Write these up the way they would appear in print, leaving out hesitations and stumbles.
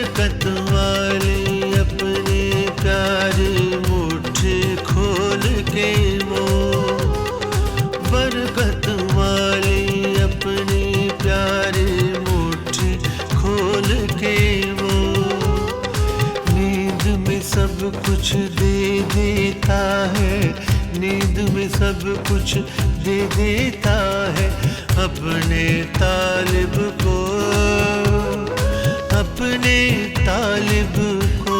बरकत वाली अपने प्यारी मुट्ठी खोल के वो, बरकत वाली अपनी प्यारी मुट्ठी खोल के वो, नींद में सब कुछ दे देता है, नींद में सब कुछ दे देता है अपने तालिब को, अपने तालिब को।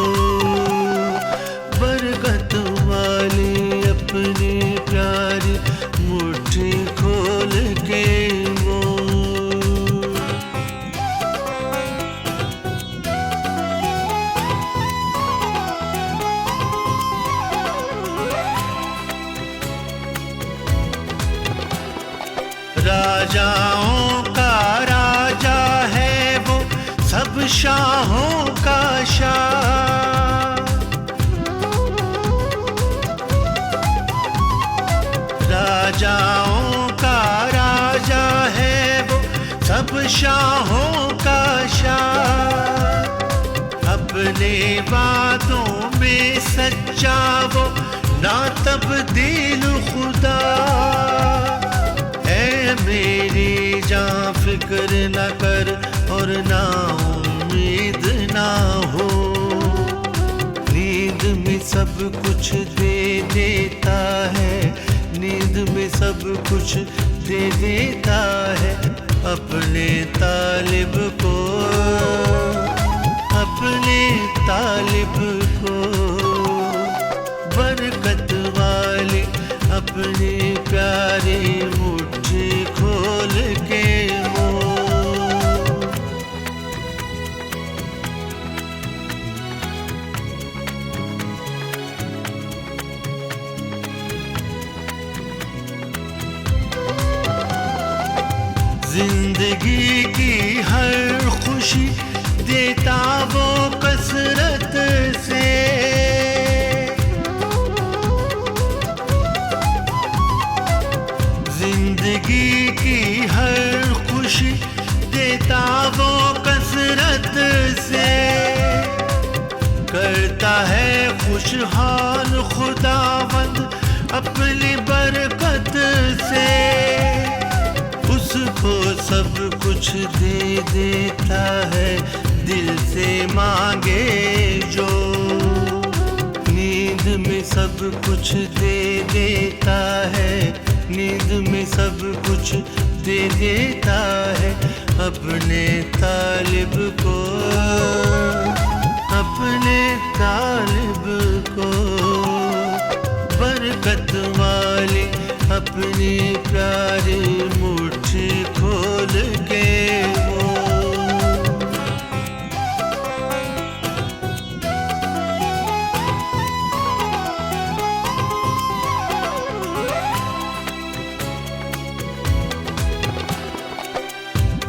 बरकत वाली अपनी प्यारी मुट्ठी खोल के वो, राजाओं का राजा है वो, सब शाहों का शाह। राजाओं का राजा है वो, सब शाहों का शाह। अपने वादों में सच्चा वो, ना तब्दील खुदा। मेरी जान फिक्र न कर और ना उम्मीद ना हो, नींद में सब कुछ दे देता है, नींद में सब कुछ दे देता है अपने तालिब को, अपने तालिब को। बरकत वाली अपनी प्यारी मुट्ठी खोल के वो, जिंदगी की हर खुशी देता वो कसरत से, जिंदगी की हर खुशी देता वो कसरत से। करता है खुशहाल खुदावंद अपनी बरकत से, उसको सब कुछ दे देता है दिल से मांगे जो, नींद में सब कुछ दे देता है, नींद में सब कुछ दे देता है अपने तालिब को, अपने तालिब को। बरकत वाली अपनी प्यारी मुट्ठी खोल के वो,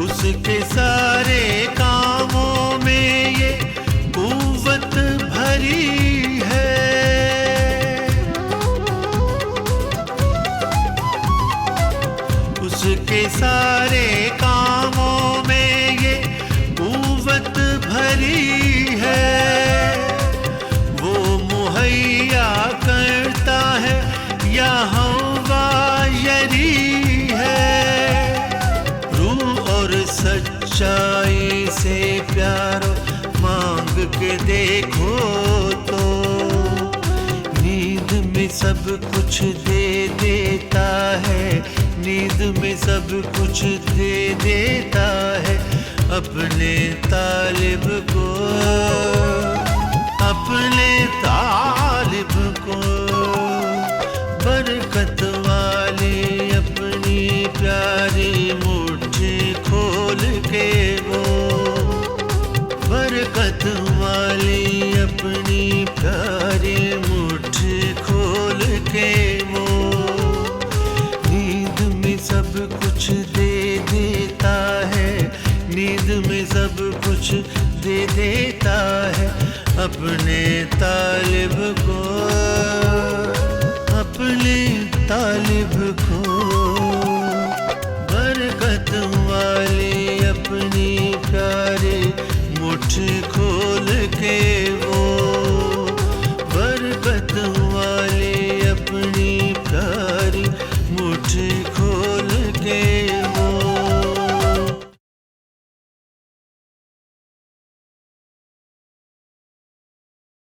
उसके सारे कामों में ये कुव्वत भरी है, उसके सारे कामों में ये कुव्वत भरी है। वो मुहैया करता है यहाँ वायरी है, रूह और सच्चाई से प्यारो मांग के देखो तो, नींद में सब कुछ दे देता है, नींद में सब कुछ दे देता है अपने तालिब को, अपने तालिब को। बरकत वाली अपनी प्यारी मुट्ठी खोल के वो, बरकत वाली अपनी प्यारी मुट्ठी खोल के वो, नींद में सब कुछ दे देता है, नींद में सब कुछ दे देता है अपने तालिब को, अपने तालिब को। बरकत वाली अपनी प्यारी मुट्ठी खोल के